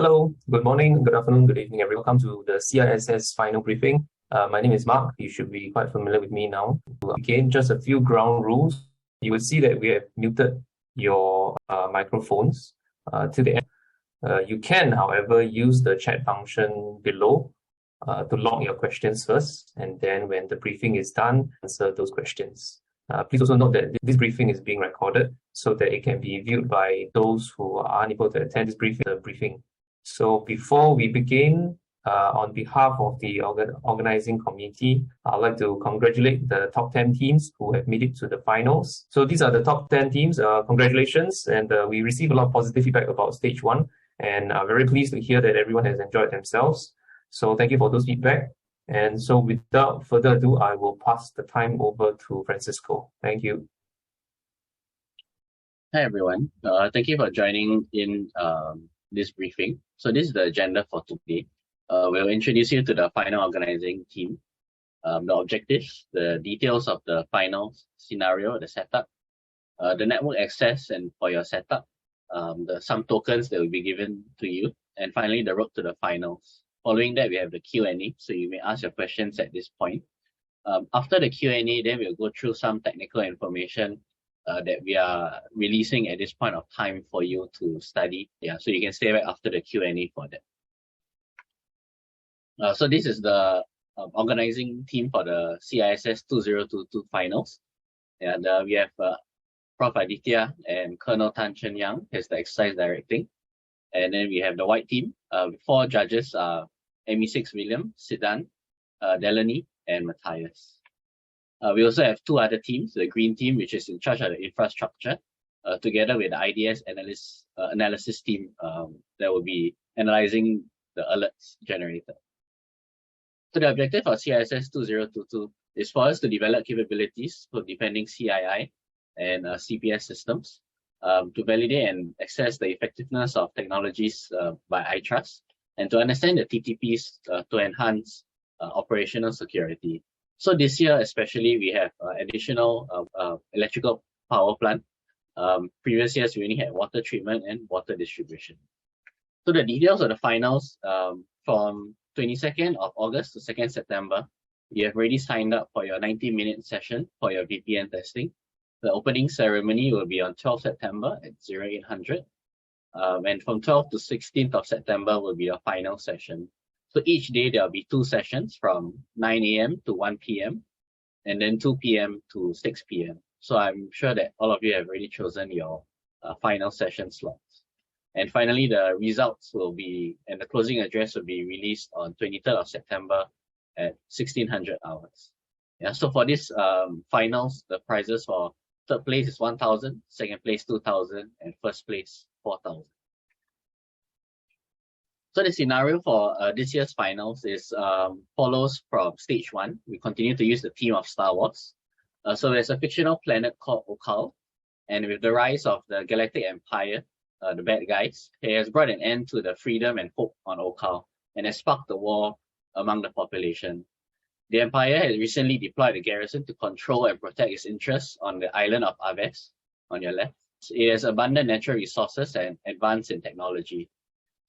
Hello, good morning, good afternoon, good evening, everyone. Welcome to the CISS final briefing. My name is Mark. You should be quite familiar with me now. Again, just a few ground rules. You will see that we have muted your microphones to the end. You can, however, use the chat function below to log your questions first, and then when the briefing is done, answer those questions. Please also note that this briefing is being recorded so that it can be viewed by those who are unable to attend this briefing. So before we begin, on behalf of the organizing committee, I'd like to congratulate the top 10 teams who have made it to the finals. So these are the top 10 teams. Congratulations. And we received a lot of positive feedback about stage one. And I'm very pleased to hear that everyone has enjoyed themselves. So thank you for those feedback. And so without further ado, I will pass the time over to Francisco. Thank you. Hi, everyone. Thank you for joining in this briefing. So this is the agenda for today. We'll introduce you to the final organizing team, the objectives, the details of the final scenario, the setup, the network access and for your setup, some tokens that will be given to you, and finally the road to the finals. Following that, we have the Q&A, so you may ask your questions at this point. After the Q&A, then we'll go through some technical information that we are releasing at this point of time for you to study. Yeah, so you can stay right after the Q&A for that. So this is the organizing team for the CISS 2022 finals. And we have Prof. Aditya and Colonel Tan Chen Yang as the exercise directing. And then we have the white team. 4 judges are ME6 William, Siddhan, Delaney, and Matthias. We also have 2 other teams, the green team, which is in charge of the infrastructure, together with the IDS analysis team that will be analyzing the alerts generated. So the objective of CISS 2022 is for us to develop capabilities for defending CII and CPS systems, to validate and assess the effectiveness of technologies by iTrust, and to understand the TTPs to enhance operational security. So this year especially, we have additional electrical power plant. Previous years, we only had water treatment and water distribution. So the details of the finals from 22nd of August to 2nd September, you have already signed up for your 90-minute session for your VPN testing. The opening ceremony will be on 12th September at 0800. And from 12th to 16th of September will be your final session. So each day there will be 2 sessions from 9 a.m. to 1 p.m. and then 2 p.m. to 6 p.m. So I'm sure that all of you have already chosen your final session slots. And finally, the results will be, and the closing address will be released on 23rd of September at 1600 hours. Yeah, so for this finals, the prizes for third place is 1,000, second place 2,000, and first place 4,000. So the scenario for this year's finals is follows from stage 1. We continue to use the theme of Star Wars. So there's a fictional planet called Okal, and with the rise of the Galactic Empire, the bad guys, it has brought an end to the freedom and hope on Okal, and has sparked the war among the population. The Empire has recently deployed a garrison to control and protect its interests on the island of Aves, on your left. It has abundant natural resources and advanced in technology.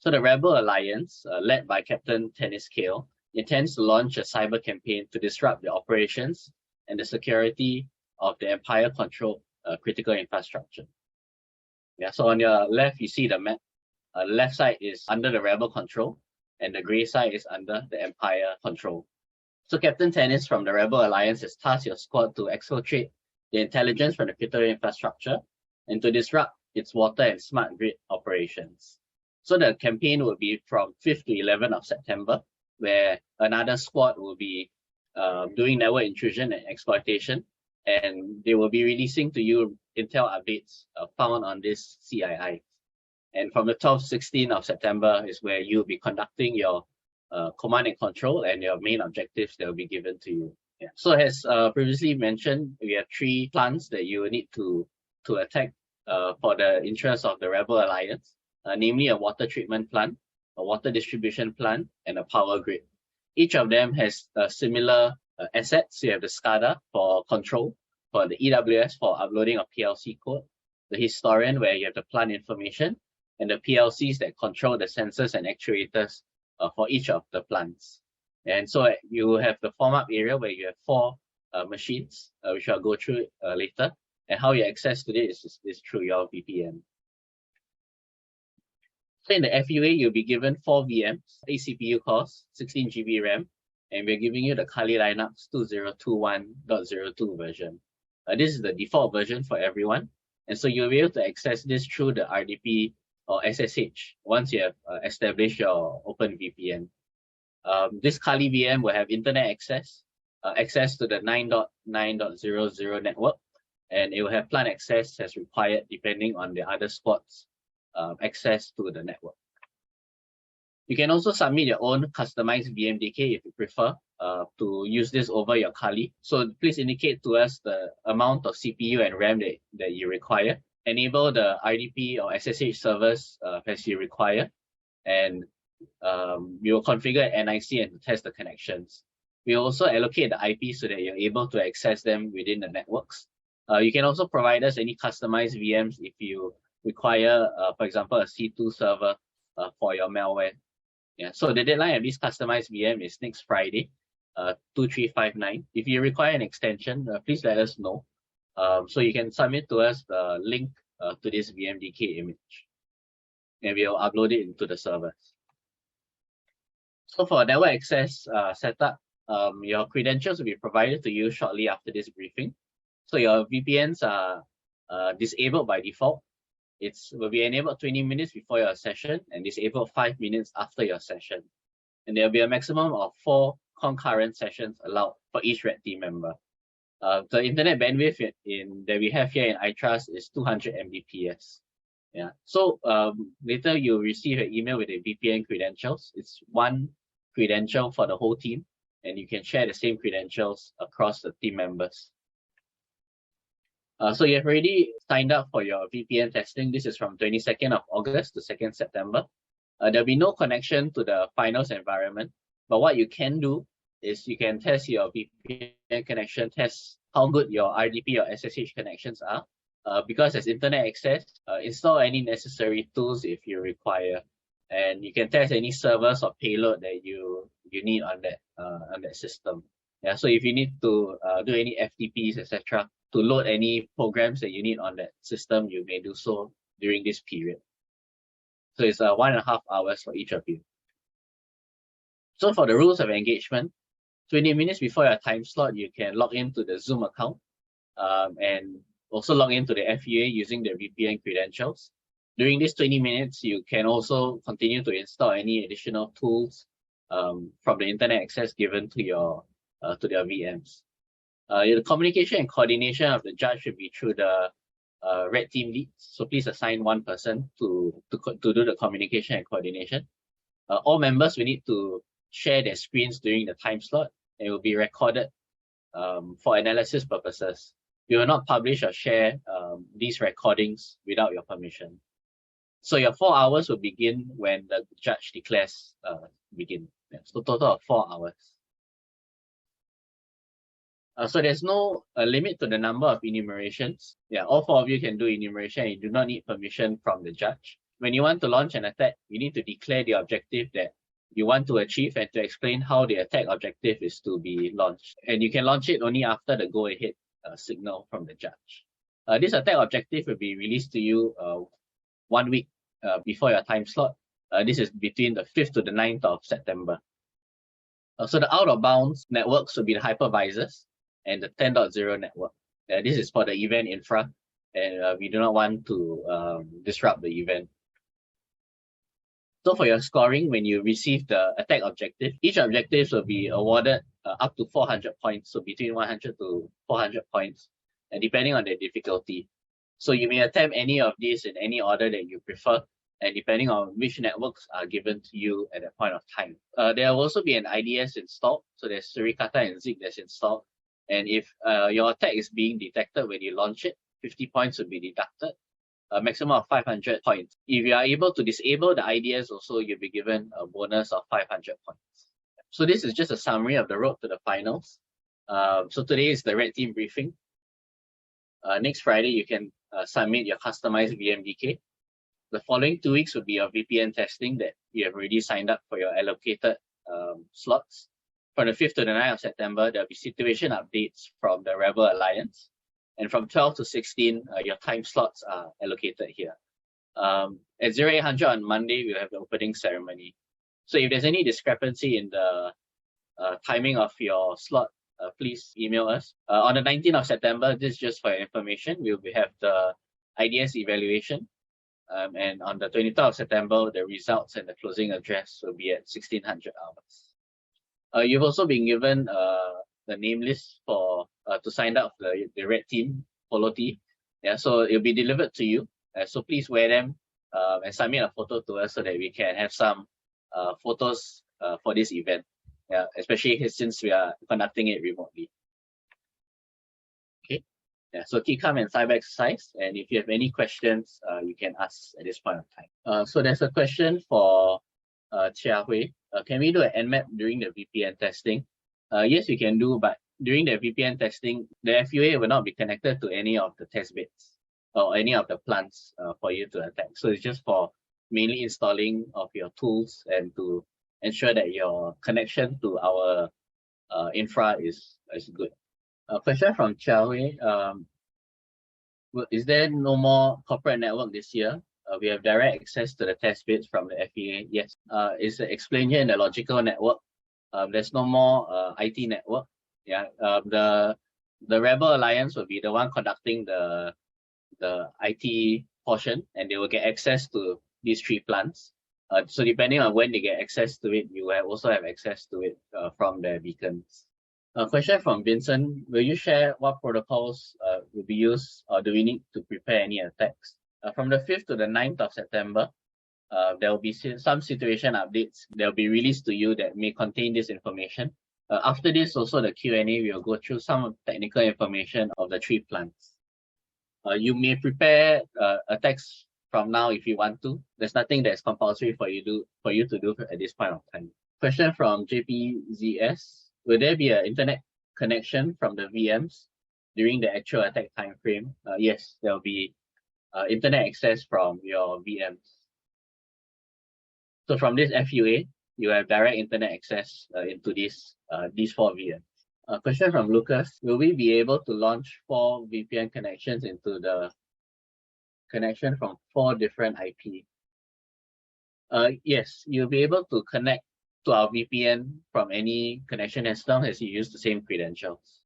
So the Rebel Alliance, led by Captain Tennis Kale, intends to launch a cyber campaign to disrupt the operations and the security of the Empire-controlled critical infrastructure. Yeah, so on your left, you see the map. The left side is under the Rebel control, and the grey side is under the Empire control. So Captain Tennis from the Rebel Alliance has tasked your squad to exfiltrate the intelligence from the critical infrastructure and to disrupt its water and smart grid operations. So the campaign will be from 5th to 11th of September, where another squad will be doing network intrusion and exploitation, and they will be releasing to you intel updates found on this CII. And from the 12th to 16th of September is where you'll be conducting your command and control and your main objectives that will be given to you. Yeah. So as previously mentioned, we have 3 plants that you will need to attack for the interest of the Rebel Alliance, namely a water treatment plant, a water distribution plant, and a power grid. Each of them has similar assets. You have the SCADA for control, for the EWS for uploading of PLC code, the historian where you have the plant information, and the PLCs that control the sensors and actuators for each of the plants. And so you have the form-up area where you have 4 machines, which I'll go through later. And how you access to this is through your VPN. So in the FUA, you'll be given 4 VMs, 8 CPU cores, 16 GB RAM, and we're giving you the Kali Linux 2021.02 version. This is the default version for everyone. And so you'll be able to access this through the RDP or SSH once you have established your OpenVPN. This Kali VM will have internet access, access to the 9.9.00 network, and it will have plant access as required depending on the other squads' access to the network. You can also submit your own customized VMDK if you prefer to use this over your Kali. So please indicate to us the amount of CPU and RAM that you require. Enable the RDP or SSH servers as you require, and we will configure NIC and test the connections. We will also allocate the IP so that you're able to access them within the networks. You can also provide us any customized VMs if you require, for example, a C2 server for your malware. Yeah. So the deadline of this customized VM is next Friday, 2359. If you require an extension, please let us know. So you can submit to us the link to this VMDK image, and we'll upload it into the servers. So for network access setup, your credentials will be provided to you shortly after this briefing. So your VPNs are disabled by default. It will be enabled 20 minutes before your session and disabled 5 minutes after your session. And there will be a maximum of 4 concurrent sessions allowed for each red team member. The internet bandwidth that we have here in iTrust is 200 Mbps. Yeah. So later you'll receive an email with the VPN credentials. It's 1 credential for the whole team, and you can share the same credentials across the team members. So you've already signed up for your VPN testing. This is from 22nd of August to 2nd September. There'll be no connection to the finals environment, but what you can do is you can test your VPN connection, test how good your RDP or SSH connections are. Because there's internet access, install any necessary tools if you require, and you can test any servers or payload that you need on that system. Yeah. So if you need to do any FTPs, etc., to load any programs that you need on that system, you may do so during this period. So it's 1.5 hours for each of you. So for the rules of engagement, 20 minutes before your time slot, you can log into the Zoom account and also log into the FUA using the VPN credentials. During these 20 minutes, you can also continue to install any additional tools from the internet access given to your VMs. The communication and coordination of the judge should be through the red team leads. So please assign 1 person to do the communication and coordination. All members will need to share their screens during the time slot, and it will be recorded for analysis purposes. We will not publish or share these recordings without your permission. So your 4 hours will begin when the judge declares begin. Yeah, so total of 4 hours. So there's no limit to the number of enumerations. Yeah, all 4 of you can do enumeration, and you do not need permission from the judge. When you want to launch an attack, you need to declare the objective that you want to achieve and to explain how the attack objective is to be launched. And you can launch it only after the go-ahead signal from the judge. This attack objective will be released to you 1 week before your time slot. This is between the 5th to the 9th of September. So the out-of-bounds networks will be the hypervisors and the 10.0 network. This is for the event infra, and we do not want to disrupt the event. So for your scoring, when you receive the attack objective, each objective will be awarded up to 400 points, so between 100 to 400 points, and depending on the difficulty. So you may attempt any of these in any order that you prefer, and depending on which networks are given to you at that point of time. There will also be an IDS installed, so there's Suricata and Zig that's installed. And if your attack is being detected when you launch it, 50 points will be deducted, a maximum of 500 points. If you are able to disable the IDS also, you'll be given a bonus of 500 points. So this is just a summary of the road to the finals. So today is the red team briefing. Next Friday, you can submit your customized VMDK. The following 2 weeks would be your VPN testing that you have already signed up for your allocated slots. From the 5th to the 9th of September, there'll be situation updates from the Rebel Alliance. And from 12 to 16, your time slots are allocated here. At 0800 on Monday, we'll have the opening ceremony. So if there's any discrepancy in the timing of your slot, please email us. On the 19th of September, this is just for your information, we'll have the IDS evaluation. And on the 23rd of September, the results and the closing address will be at 1600 hours. You've also been given the name list for to sign up for the red team, polo tee. Yeah, so it'll be delivered to you. So please wear them and submit a photo to us so that we can have some photos for this event. Yeah, especially since we are conducting it remotely. Okay. Yeah, so keep calm and cyber exercise. And if you have any questions, you can ask at this point of time. So there's a question for Chia Hui. Can we do an Nmap during the VPN testing? Yes, we can do, but during the VPN testing, the FUA will not be connected to any of the test beds or any of the plants for you to attack. So it's just for mainly installing of your tools and to ensure that your connection to our infra is good. A question from Xiaohui. Is there no more corporate network this year? We have direct access to the test bits from the FEA. Yes. It's explained here in the logical network. There's no more IT network. Yeah. The Rebel Alliance will be the one conducting the IT portion, and they will get access to these 3 plants. So depending on when they get access to it, you will also have access to it from their beacons. A question from Vincent. Will you share what protocols will be used, or do we need to prepare any attacks? From the 5th to the 9th of September, there will be some situation updates that will be released to you that may contain this information. After this, also the Q&A, we will go through some technical information of the 3 plants. You may prepare attacks from now if you want to. There's nothing that's compulsory for you to do at this point of time. Question from JPZS. Will there be an internet connection from the VMs during the actual attack time frame? Yes, there will be internet access from your VMs. So from this FUA, you have direct internet access into these 4 VMs. A question from Lucas. Will we be able to launch 4 VPN connections into the connection from 4 different IP? Yes, you'll be able to connect to our VPN from any connection as long as you use the same credentials.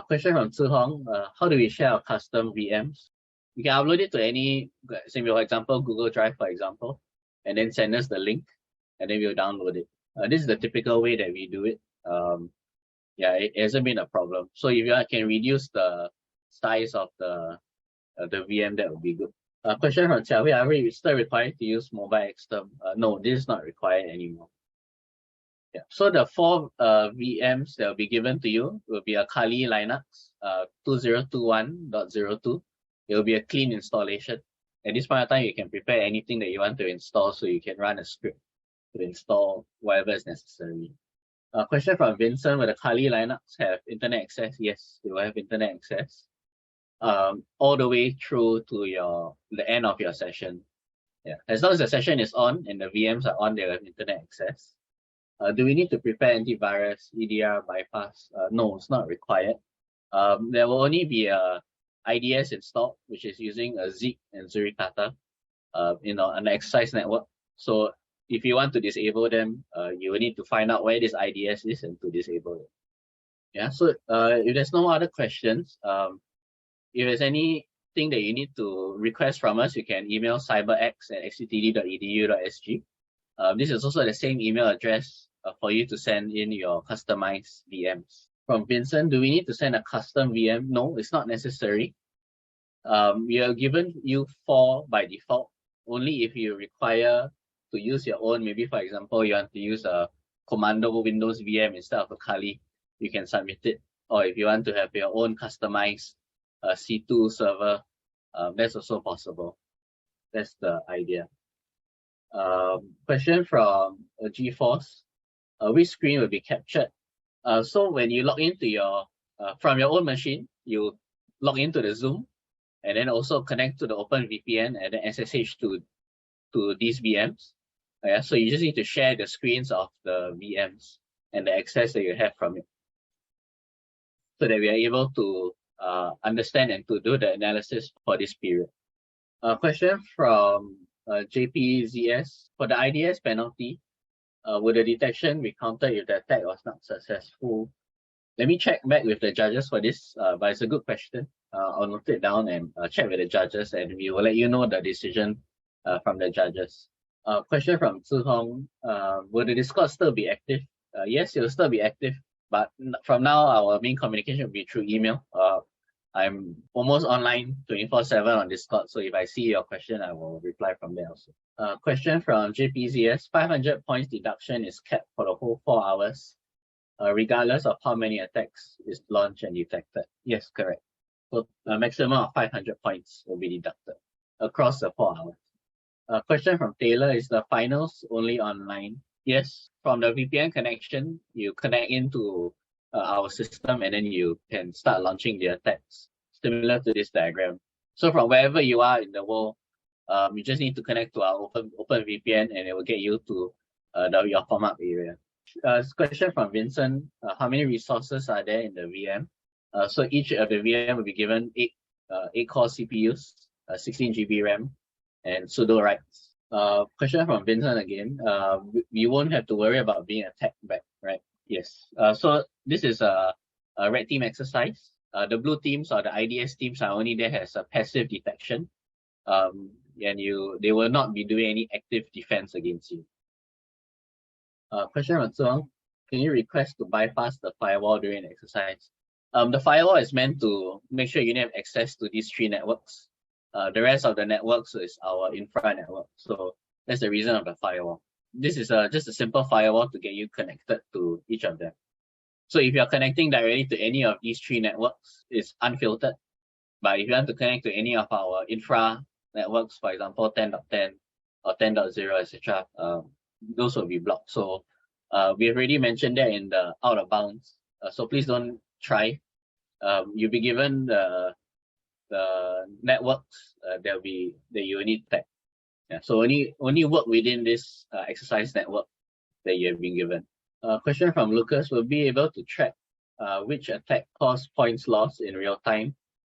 Question from Tzu Hong. How do we share our custom VMs? You can upload it to any, say for example, Google Drive, for example, and then send us the link, and then we'll download it. This is the typical way that we do it. Yeah, it hasn't been a problem. So if you can reduce the size of the VM, that would be good. Question from Xiaohui. Are we still required to use mobile exterm? No, this is not required anymore. Yeah. So the 4 VMs that will be given to you will be a Kali Linux 2021.02. It will be a clean installation. At this point of time, you can prepare anything that you want to install, so you can run a script to install whatever is necessary. A question from Vincent. Will the Kali Linux have internet access? Yes, it will have internet access all the way through to the end of your session. Yeah, as long as the session is on and the VMs are on, they will have internet access. Do we need to prepare antivirus, EDR, bypass? No, it's not required. There will only be a IDS installed, which is using a Zeek and Zurikata, an exercise network. So if you want to disable them, you will need to find out where this IDS is and to disable it. Yeah. So if there's no other questions, if there's anything that you need to request from us, you can email cyberx@xctd.edu.sg. This is also the same email address for you to send in your customized VMs. From Vincent, do we need to send a custom VM? No, it's not necessary. We are given you 4 by default. Only if you require to use your own, maybe for example, you want to use a Commando Windows VM instead of a Kali, you can submit it. Or if you want to have your own customized C2 server, that's also possible. That's the idea. Question from GeForce. Which screen will be captured? So when you log into from your own machine, you log into the Zoom and then also connect to the OpenVPN and then SSH to to these VMs. Yeah, so you just need to share the screens of the VMs and the access that you have from it, so that we are able to understand and to do the analysis for this period. A question from JPZS. For the IDS penalty, would the detection be counted if the attack was not successful? Let me check back with the judges for this, but it's a good question. I'll note it down and check with the judges, and we will let you know the decision from the judges. Question from Zhi Hong. Will the Discord still be active? Yes, it will still be active, but from now our main communication will be through email. I'm almost online 24/7 on Discord, so if I see your question, I will reply from there also. Question from JPZS. 500 points deduction is kept for the whole 4 hours, regardless of how many attacks is launched and detected. Yes, correct. So a maximum of 500 points will be deducted across the 4 hours. Question from Taylor. Is the finals only online? Yes, from the VPN connection, you connect into our system, and then you can start launching the attacks, similar to this diagram. So from wherever you are in the world, you just need to connect to our open VPN, and it will get you to your form-up area. Question from Vincent. How many resources are there in the VM? So each of the VM will be given 8 core CPUs, 16 GB RAM, and sudo writes. Question from Vincent again. You won't have to worry about being attacked back, right? Yes. So this is a red team exercise. The blue teams or the IDS teams are only there as a passive detection, and they will not be doing any active defense against you. Question from Zhuang. Can you request to bypass the firewall during the exercise? The firewall is meant to make sure you have access to these 3 networks. The rest of the networks is our infra network. So that's the reason of the firewall. This is just a simple firewall to get you connected to each of them. So if you're connecting directly to any of these 3 networks, it's unfiltered. But if you want to connect to any of our infra networks, for example, 10.10 or 10.0, etc., those will be blocked. So we have already mentioned that in the out of bounds. So please don't try. You'll be given the networks that you will need to tag. Yeah, so only work within this exercise network that you have been given. Question from Lucas. Will be able to track which attack caused points lost in real time.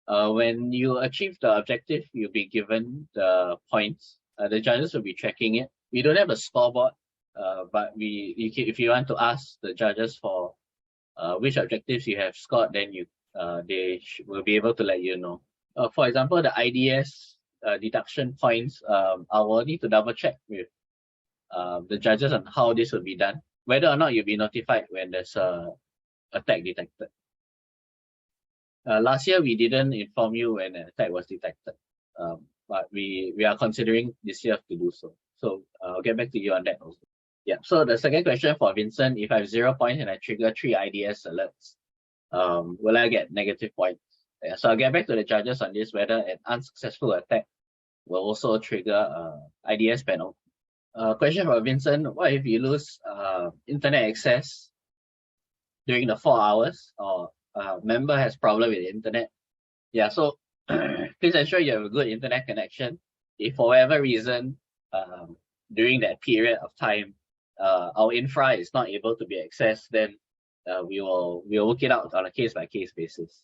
When you achieve the objective, you'll be given the points. The judges will be tracking it. We don't have a scoreboard, but if you want to ask the judges for which objectives you have scored, then they will be able to let you know. For example, the IDS deduction points, I will need to double check with the judges on how this will be done, whether or not you'll be notified when there's a attack detected. Last year, we didn't inform you when an attack was detected, but we are considering this year to do so. So I'll get back to you on that also. Yeah, so the second question for Vincent, if I have 0 points and I trigger 3 IDS alerts, will I get negative points? Yeah, so I'll get back to the judges on this, whether an unsuccessful attack will also trigger IDS penalty. Question for Vincent, what if you lose internet access during the 4 hours, or member has problem with the internet? Yeah, so please ensure you have a good internet connection. If for whatever reason, during that period of time, our infra is not able to be accessed, then we will work it out on a case-by-case basis.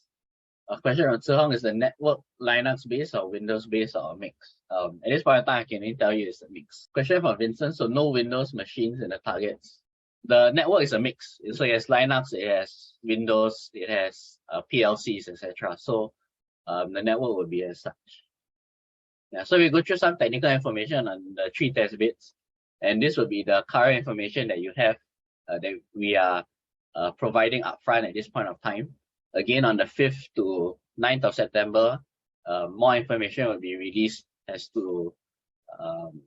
A question on Zhihong, is the network Linux-based or Windows-based or a mix? At this point in time, I can only tell you it's a mix. Question from Vincent, so no Windows machines in the targets. The network is a mix. So it has Linux, it has Windows, it has PLCs, etc. So the network will be as such. Yeah, so we go through some technical information on the 3 test bits. And this will be the current information that you have that we are providing upfront at this point of time. Again, on the 5th to 9th of September, more information will be released as to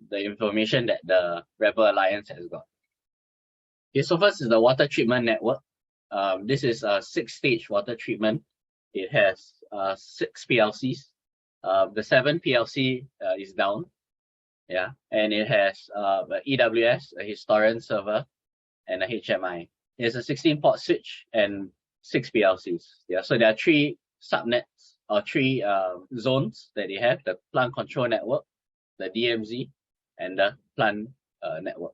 the information that the Rebel Alliance has got. Okay, so first is the water treatment network. This is a 6-stage water treatment. It has 6 PLCs. The 7th PLC is down. Yeah, and it has a EWS, a historian server, and a HMI. It has a 16-port switch and 6 PLCs. Yeah, so there are 3 subnets or 3 zones that they have: the plant control network, the DMZ, and the plant network.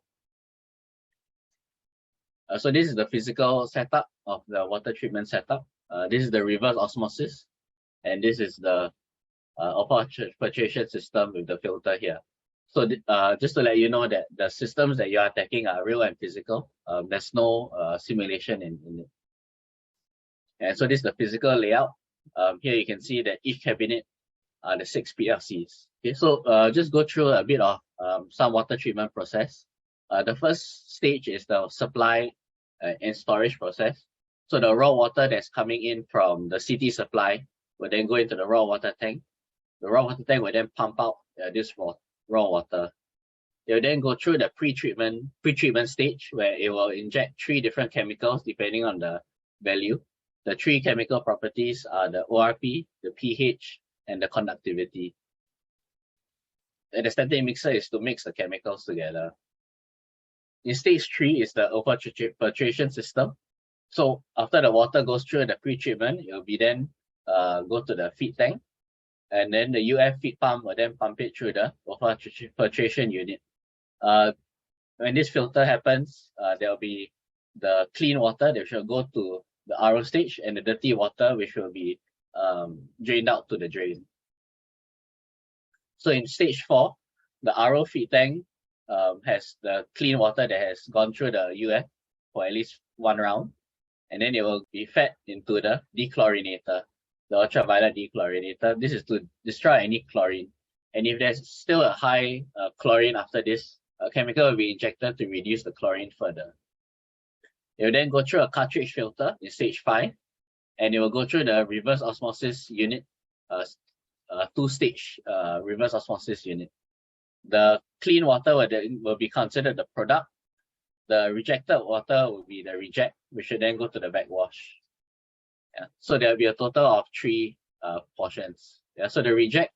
So this is the physical setup of the water treatment setup. This is the reverse osmosis, and this is the filtration system with the filter here. So just to let you know that the systems that you are taking are real and physical. There's no simulation in it. And so this is the physical layout. Here you can see that each cabinet are the 6 PLCs. Okay, so just go through a bit of some water treatment process. The first stage is the supply and storage process. So the raw water that's coming in from the city supply will then go into the raw water tank. The raw water tank will then pump out this raw water. It will then go through the pre-treatment stage, where it will inject 3 different chemicals depending on the value. The 3 chemical properties are the ORP, the pH, and the conductivity. And the static mixer is to mix the chemicals together. In stage 3 is the filtration system. So after the water goes through the pre-treatment, it will be then go to the feed tank, and then the UF feed pump will then pump it through the filtration unit. When this filter happens, there will be the clean water that will go to the RO stage, and the dirty water which will be drained out to the drain. So in stage 4, the RO feed tank has the clean water that has gone through the UF for at least 1 round, and then it will be fed into the dechlorinator, the ultraviolet dechlorinator. This is to destroy any chlorine. And if there's still a high chlorine after this, a chemical will be injected to reduce the chlorine further. It will then go through a cartridge filter in stage 5, and it will go through the reverse osmosis unit, 2-stage reverse osmosis unit. The clean water will be considered the product. The rejected water will be the reject, which will then go to the backwash. Yeah. So there will be a total of 3 portions. Yeah. So the reject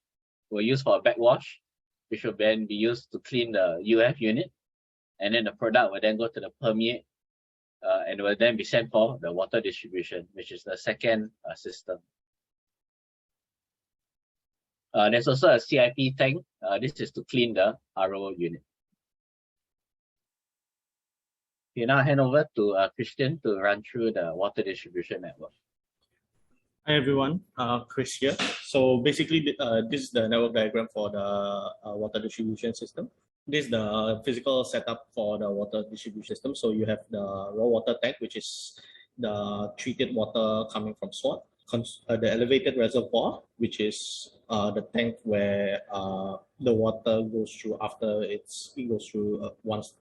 will use for a backwash, which will then be used to clean the UF unit, and then the product will then go to the permeate, and will then be sent for the water distribution, which is the second system. There's also a CIP tank. This is to clean the RO unit. Okay, now I hand over to Christian to run through the water distribution network. Hi everyone, Chris here. So basically, this is the network diagram for the water distribution system. This is the physical setup for the water distribution system. So you have the raw water tank, which is the treated water coming from SWAT. The elevated reservoir, which is the tank where the water goes through after it goes through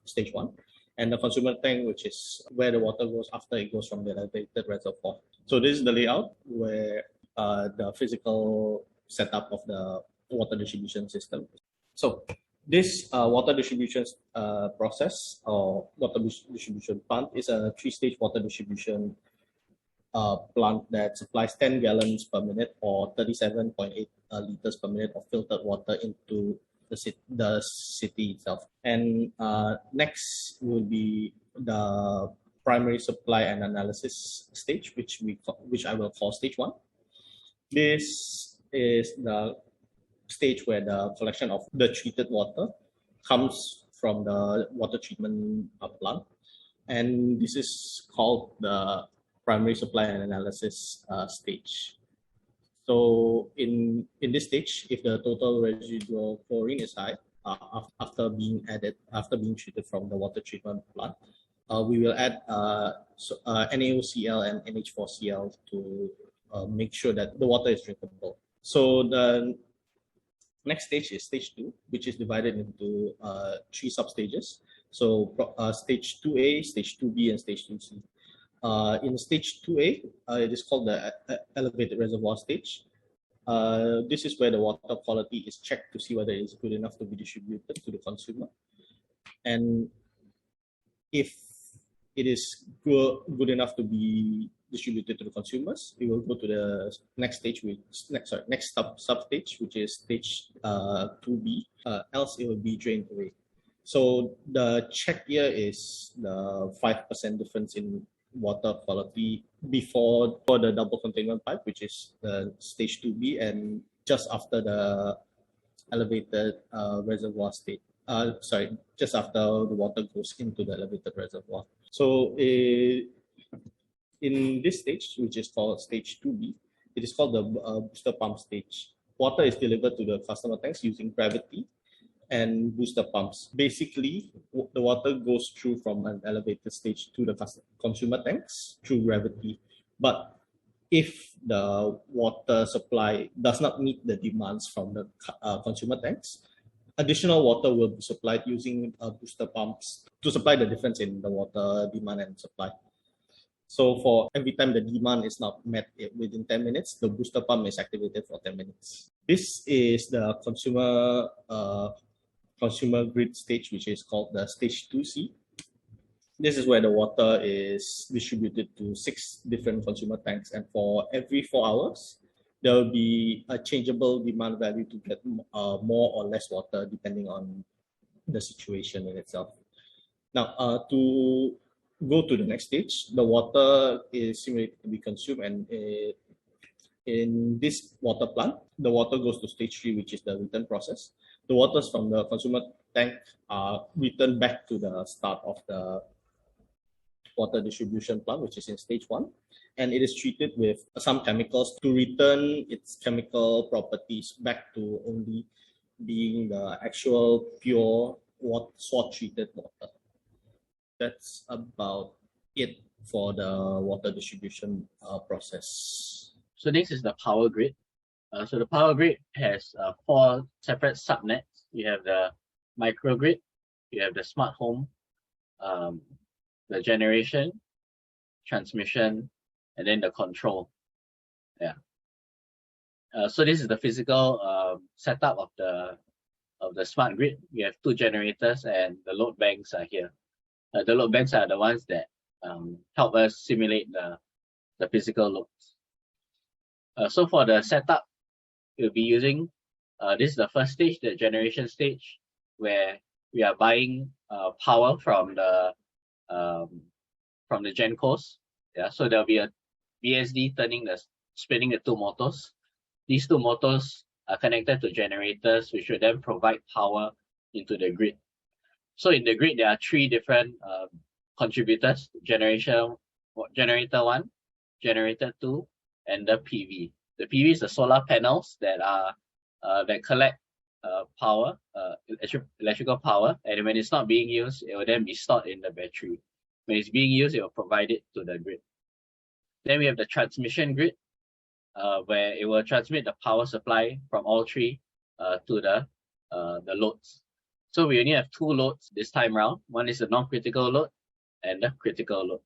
stage 1. And the consumer tank, which is where the water goes after it goes from the elevated reservoir. So this is the layout where the physical setup of the water distribution system. So this water distribution process or water distribution plant is a 3-stage water distribution plant that supplies 10 gallons per minute or 37.8 liters per minute of filtered water into the city itself. And next will be the primary supply and analysis stage, which I will call stage 1. This is the stage where the collection of the treated water comes from the water treatment plant, and this is called the primary supply and analysis stage. So in this stage, if the total residual chlorine is high after being treated from the water treatment plant, we will add NaOCl and NH4Cl to make sure that the water is drinkable. So the next stage is stage 2, which is divided into 3 substages. So stage 2A, stage 2B, and stage 2C. In stage 2A, it is called the elevated reservoir stage. This is where the water quality is checked to see whether it is good enough to be distributed to the consumer. And if it is good enough to be distributed to the consumers, it will go to the next stage, next substage, which is stage 2B. Else, it will be drained away. So the check here is the 5% difference in water quality before the double containment pipe, which is the stage 2B, and just after the elevated reservoir state. just after the water goes into the elevated reservoir. So in this stage, which is called stage 2B, it is called the booster pump stage. Water is delivered to the customer tanks using gravity and booster pumps. Basically, the water goes through from an elevated stage to the consumer tanks through gravity. But if the water supply does not meet the demands from the consumer tanks, additional water will be supplied using booster pumps to supply the difference in the water demand and supply. So for every time the demand is not met within 10 minutes, the booster pump is activated for 10 minutes. This is the consumer grid stage, which is called the stage 2C. This is where the water is distributed to 6 different consumer tanks, and for every 4 hours, there will be a changeable demand value to get more or less water depending on the situation in itself. Now, to go to the next stage, the water is simulated to be consumed, and in this water plant, the water goes to stage 3, which is the return process. The waters from the consumer tank are returned back to the start of the water distribution plant, which is in stage 1, and it is treated with some chemicals to return its chemical properties back to only being the actual pure sword treated water. That's about it for the water distribution process. So this is the power grid. So the power grid has 4 separate subnets. You have the microgrid, you have the smart home, the generation, transmission, and then the control. So this is the physical setup of the smart grid. We have 2 generators, and the load banks are here. The load banks are the ones that help us simulate the physical loads. So for the setup, we'll be using this is the first stage, the generation stage, where we are buying power from the gencos. So there'll be a VSD spinning the 2 motors. These 2 motors are connected to generators, which will then provide power into the grid. So in the grid, there are 3 different contributors: generator 1, generator 2, and the PV. The PV is the solar panels that collect power, electrical power, and when it's not being used, it will then be stored in the battery. When it's being used, it will provide it to the grid. Then we have the transmission grid, where it will transmit the power supply from all 3 to the loads. So we only have 2 loads this time round. One is the non-critical load and the critical load.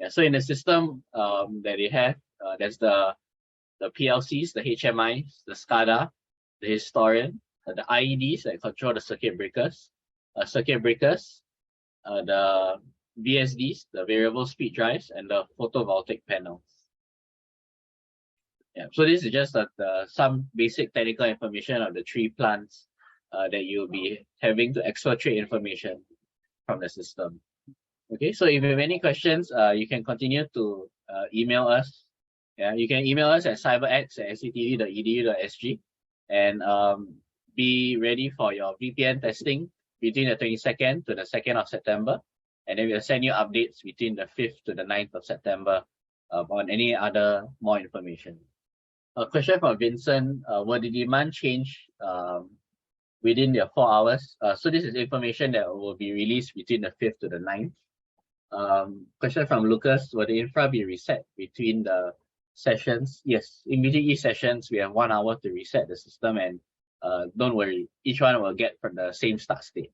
So in the system that they have, there's the PLCs, the HMIs, the SCADA, the historian, the IEDs that control the circuit breakers, the VSDs, the variable speed drives, and the photovoltaic panels. So this is just some basic technical information of the 3 plants that you'll be having to exfiltrate information from the system. Okay, so if you have any questions, you can continue to email us. You can email us at cyberx@sctv.edu.sg, and be ready for your VPN testing between the 22nd to the 2nd of September, and then we'll send you updates between the 5th to the 9th of September on any other more information. A question from Vincent: will the demand change within the 4 hours? So this is information that will be released between the 5th to the 9th. Question from Lucas: will the infra be reset between the sessions? Yes, in between each sessions, we have 1 hour to reset the system, and don't worry, each one will get from the same start state.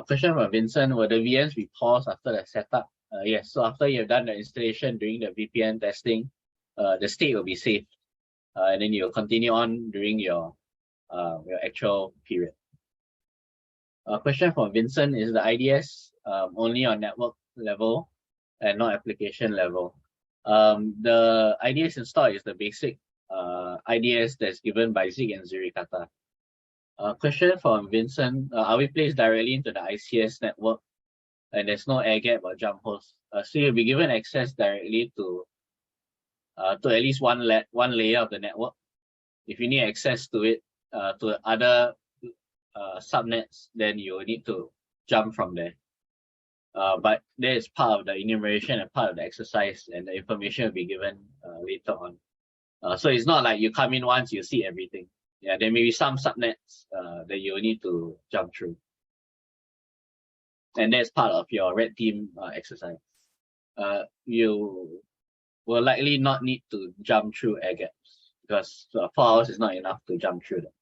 Question from Vincent: will the VMs be paused after the setup? Yes, so after you've done the installation during the VPN testing, the state will be saved, and then you'll continue on during your actual period. Question from Vincent: is the IDS only on network level and not application level? The IDS installed is the basic IDS that's given by Zig and Zurikata. Question from Vincent: are we placed directly into the ICS network and there's no air gap or jump host? So you'll be given access directly to at least one layer of the network. If you need access to it, to other subnets, then you will need to jump from there. But that is part of the enumeration and part of the exercise, and the information will be given later on. So it's not like you come in once, you see everything. Yeah, there may be some subnets that you will need to jump through. And that's part of your red team exercise. You will likely not need to jump through air gaps, because 4 hours is not enough to jump through them.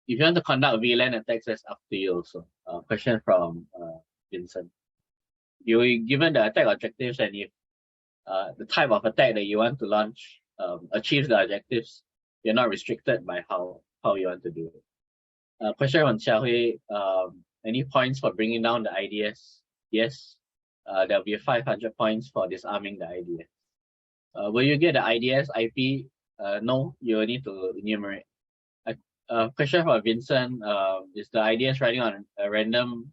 If you want to conduct VLAN attacks, that's up to you also. Question from Vincent. You will given the attack objectives, and if the type of attack that you want to launch achieves the objectives, you're not restricted by how you want to do it. Question from Xiaohui. Any points for bringing down the IDS? Yes. There'll be 500 points for disarming the IDS. Will you get the IDS IP? No, you will need to enumerate. Question for Vincent. Is the IDS running on a random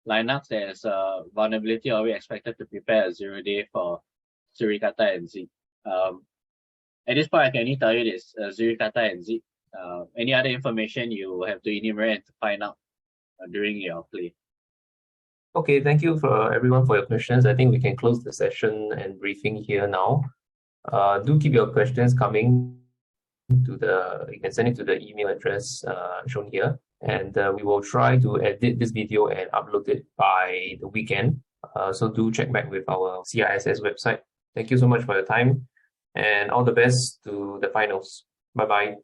Linux? There's a vulnerability, or we expected to prepare a 0-day for Suricata and Z. At this point, I can only tell you this, Suricata and Z. Any other information you have to enumerate and to find out during your play. Okay, thank you for everyone for your questions. I think we can close the session and briefing here now. Do keep your questions coming to you can send it to the email address shown here, and we will try to edit this video and upload it by the weekend. So do check back with our CISS website. Thank you so much for your time, and all the best to the finals. Bye-bye.